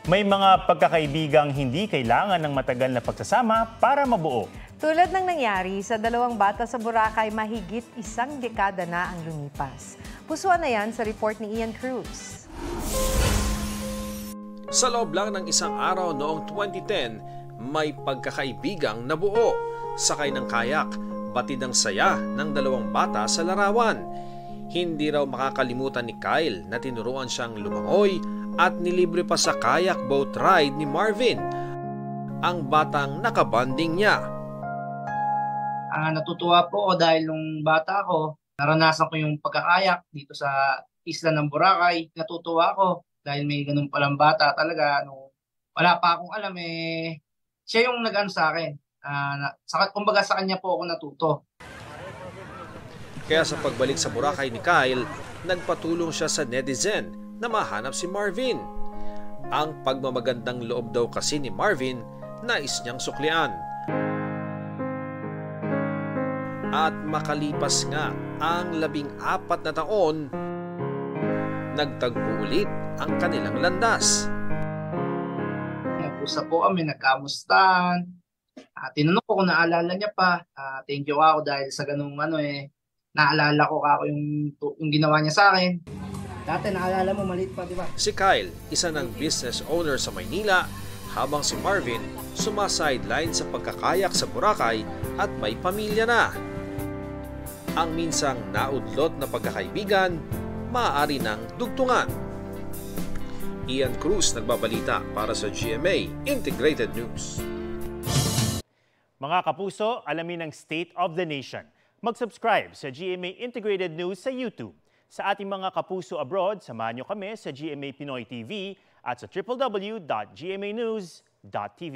May mga pagkakaibigang hindi kailangan ng matagal na pagsasama para mabuo. Tulad ng nangyari sa dalawang bata sa Boracay, mahigit isang dekada na ang lumipas. Pusuan na yan sa report ni Ian Cruz. Sa loob lang ng isang araw noong 2010, may pagkakaibigang nabuo. Sakay ng kayak, batid ang saya ng dalawang bata sa larawan. Hindi raw makakalimutan ni Kyle na tinuruan siyang lumangoy at nilibre pa sa kayak boat ride ni Marvin, ang batang nakabanding niya. Natutuwa po ako dahil nung bata ako, naranasan ko yung pagkakayak dito sa isla ng Boracay. Natutuwa ako dahil may ganun palang bata talaga. Wala pa akong alam siya yung nag-ano sa akin. Kumbaga sa kanya po ako natuto. Kaya sa pagbalik sa Boracay ni Kyle, nagpatulong siya sa netizen na mahanap si Marvin. Ang pagmamagandang loob daw kasi ni Marvin, nais niyang suklian. At makalipas nga ang 14 na taon, nagtagpo ulit ang kanilang landas. Nag-usap po kami, nagkamustahan. Tinanong ko kung naalala niya pa. Thank you ako dahil sa ganung naalala ko ako yung ginawa niya sa akin. Dati naalala mo, maliit pa, di ba? Si Kyle, isa ng business owner sa Maynila, habang si Marvin sumasideline sa pagkakayak sa Boracay at may pamilya na. Ang minsang naudlot na pagkakaibigan, maaari ng dugtungan. Ian Cruz nagbabalita para sa GMA Integrated News. Mga kapuso, alamin ang State of the Nation. Mag-subscribe sa GMA Integrated News sa YouTube. Sa ating mga kapuso abroad, samahan nyo kami sa GMA Pinoy TV at sa www.gmanews.tv.